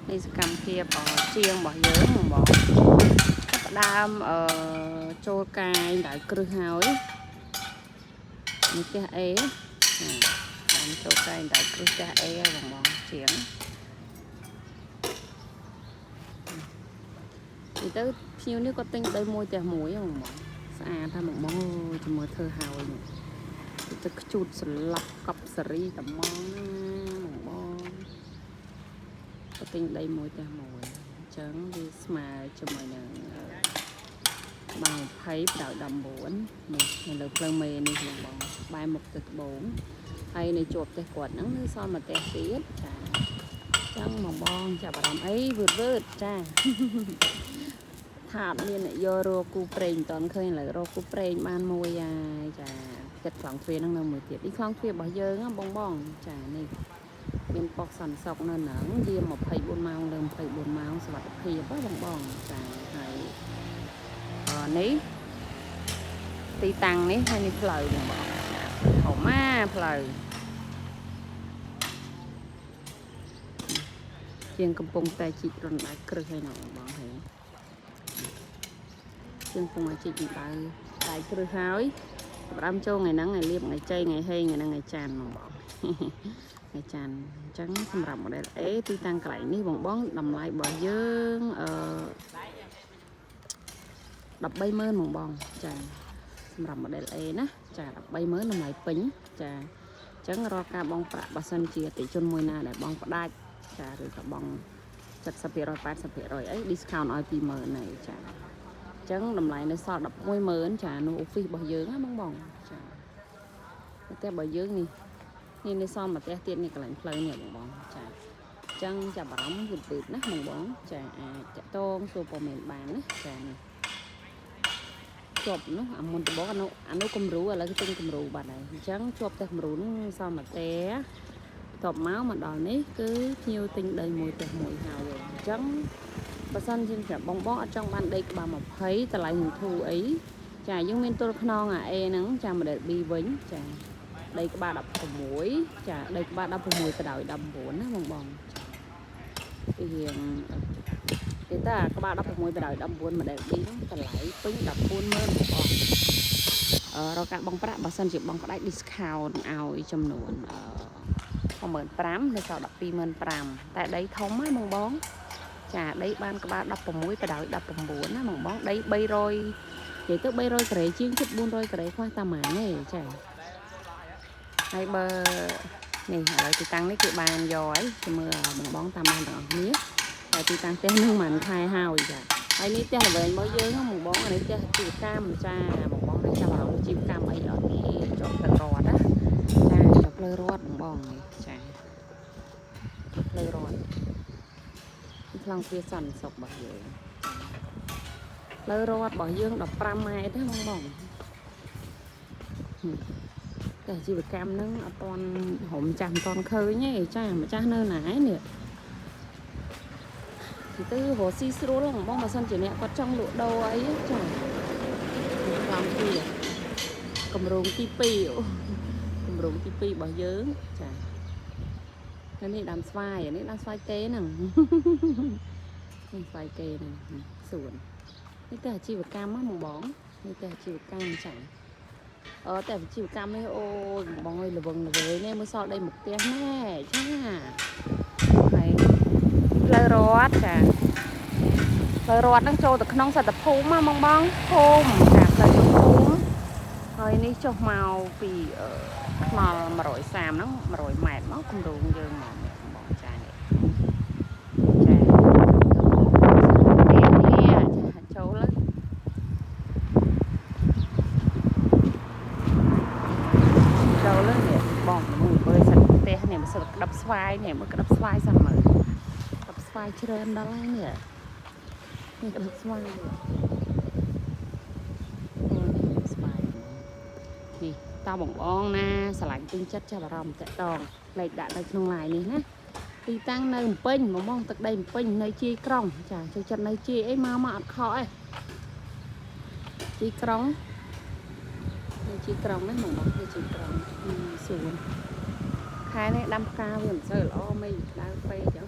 នេះសកម្មភាពជាងរបស់យើងបងផ្ដើមចូលកាយដៅគ្រឹះហើយនេះផ្ទះអេបានចូលកាយដៅគ្រឹះផ្ទះអេហើយបងជាងទៅភ្ញៀវនេះគាត់ទិញដីមួយផ្ទះមួយបងស្អាតថាបងចាំមើលធ្វើហើយទៅខ្ជូតស្លាប់កប់សេរីត្មងបងគាត់ទិញដីមួយផ្ទះមួយអញ្ចឹងវាស្មើជាមួយនឹងបាន20ដល់19នេះនៅលើផ្លូវមេនេះបងបែរមុខទៅត្បូងហើយនៅជាប់ផ្ទះគាត់ហ្នឹងគឺសល់មួយផ្ទះទៀតចាចឹងបងចាប់អារម្មណ៍អីវឺតចាថាអត់មានយករកគូប្រេងមិនតាន់ឃើញឡើយរកគូប្រេងបានមួយហើយចាចិត្តខ្លងទ្វារហ្នឹងនៅមួយទៀតនេះខ្លងទ្វាររបស់យើងបងចានេះមានប៉ុកសន្តិសុខនៅហ្នឹងយាម24ម៉ោងលើ24ម៉ោងសុវត្ថិភាពបងចាហើយនេះទីតាំងនេះហើយនេះផ្លូវបងហៅម៉ាផ្លូវជាងកំពុងតែជីករណ្ដៅគ្រឹះហើយណាបងហើយជាងកំពុងតែជីកដៅគ្រឹះហើយសម្រាប់ចូលថ្ងៃហ្នឹងថ្ងៃលៀបថ្ងៃជ័យថ្ងៃហេងថ្ងៃហ្នឹងថ្ងៃច័ន្ទបងថ្ងៃច័ន្ទអញ្ចឹងសម្រាប់ model A ទីតាំងកន្លែងនេះបងតម្លៃរបស់យើង130000បងចាសម្រាប់ model A ណាចា130000តម្លៃពេញចាអញ្ចឹងរាល់ការបងប្រាក់បើសិនជាអតិជនមួយណាដែលបងផ្ដាច់ចាឬក៏បង 70% 80% អី discount ឲ្យ 20000ហើយចាអញ្ចឹងតម្លៃនៅសល់110,000ចានោះ office របស់យើងណាបងចាផ្ទះរបស់យើងនេះនៅសល់មួយផ្ទះទៀតនេះកន្លែងផ្លូវនេះបងចាអញ្ចឹងចាប់អារម្មណ៍ពឺណាបងចាអាចតតងសួរព័ត៌មានបានណាចានេះជាប់នោះអាមុនដំបូងអានោះគំរូឥឡូវទិញគំរូបាត់ហើយអញ្ចឹងជាប់ផ្ទះគំរូនោះសល់មួយផ្ទះតបមកដល់នេះគឺភ្ញៀវទិញដីមួយផ្ទះមួយហើយអញ្ចឹងបើសិនជាបងអត់ចង់បានដីក្បាល20តម្លៃនឹងធូរអីចាយើងមានទល់ខ្នងអា A ហ្នឹងចា model B វិញចាដីក្បាល16ចាដីក្បាល16ទៅដល់19ណាបងពីរៀងគេថាក្បាល16ទៅដល់19 model B ហ្នឹងតម្លៃពេញ140,000បងរកការបងប្រាក់បើសិនជាបងផ្ដាច់ discount ឲ្យចំនួន15,000នៅសល់125,000តែដីធំណាបងចាដីបានក្បាល16ទៅដល់19ណាបងដី300និយាយទៅ300ក្រេជាងជិត400ក្រេខ្វះតាមម៉ានទេចាហើយបើនេះឥឡូវទីតាំងនេះគេបានយកហើយទៅមើលបងតាមបានទាំងអស់គ្នាតែទីតាំងផ្ទះនឹងមិនខែហើយចាហើយនេះផ្ទះល្វែងរបស់យើងបងនេះផ្ទះជីវកម្មចាបងនេះចាប់អារម្មណ៍ជីវកម្មអីអត់ទេជាប់ផ្លូវរដ្ឋណាចាជាប់ផ្លូវរដ្ឋបងនេះចាផ្លូវរដ្ឋខ្លងវាសន្តិសុខរបស់យើងផ្លូវរដ្ឋរបស់យើង15ម៉ែត្រណាបងតែជីវកម្មហ្នឹងអត់ទាន់រំចាស់មិនទាន់ឃើញទេចាម្ចាស់នៅណានេះទៅរកស៊ីស្រួលបងបើសិនជាអ្នកគាត់ចង់លក់ដូរអីចាខ្លាំងពីគម្រោងទី2គម្រោងទី2របស់យើងចានេះដើមស្វាយនេះដើមស្វាយគេហ្នឹងនេះស្វាយគេហ្នឹងសួននេះតែអាជីវកម្មហ្មងបងនេះតែអាជីវកម្មចាតែអាជីវកម្មនេះអូយបងអើយល្វឹងល្វើយនេះមើលសល់ដីមកផ្ទះណែចាហើយផ្លូវរដ្ឋចាផ្លូវរដ្ឋហ្នឹងចូលទៅក្នុងសត្វភូមិហ្មងបងភូមិចាផ្លូវភូមិហើយនេះចុះមកពីថ្នល់130ហ្នឹង100ម៉ែត្រមកគម្រោងយើងមកបងចានេះចាចូលលើនេះបងមើលសិនផ្ទះនេះមើលសិនក្តាប់ស្វាយនេះមើលក្តាប់ស្វាយសិនមើលក្តាប់ស្វាយច្រើនដល់ហើយនេះក្តាប់ស្វាយនេះតើបងណាឆ្លាញ់ទិញចិត្តចាប់អារម្មណ៍តាក់តងលេខដាក់នៅក្នុង line នេះណាទីតាំងនៅភ្នំពេញបងទឹកដីភ្នំពេញនៅជាយក្រុងចាចូលចិត្តនៅជាយអីមកអត់ខកអីជាយក្រុងនៅជាយក្រុងណាបងនៅជាយក្រុងសួនខែនេះដាំផ្កាវាមិនសូវល្អមេឃក្តៅពេកចឹង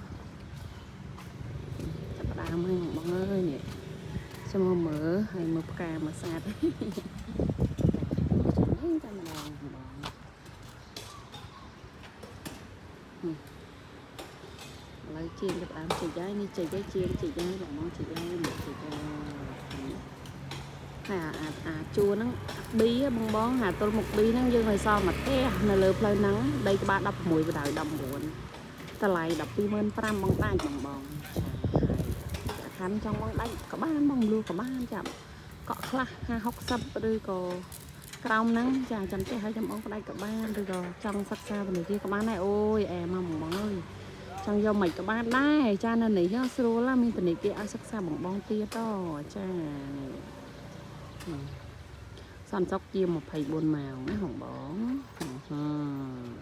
Cho mở hay mở cà mà sạtចាំម្ដងឥឡូវជៀនចាប់ដើមចេញហើយនេះចេញហើយជៀនចេញហើយបងមកចេញហើយមកចេញហើយអាជួរហ្នឹងប៊ីបងហាទល់មុខប៊ីហ្នឹងយើងឲ្យសល់មកផ្ទះនៅលើផ្លូវហ្នឹងដីក្បាល16បដៅ19តម្លៃ125,000បងដាច់បងខានចង់បងដាច់ក៏បានបងលួក៏បានចាប់កក់ខ្លះ50-60ឬក៏ក្រោមហ្នឹងចាចាំទេឲ្យចាំបងផ្ដាច់ក៏បានឬក៏ចង់សិក្សាវិទ្យាក៏បានដែរអូយអែមកបងអើយចង់យកមិនក៏បានដែរចានៅនេះស្រួលមានធនាគារឲ្យសិក្សាបងទៀតចាសន្តិសុខជា24ម៉ោងណាបង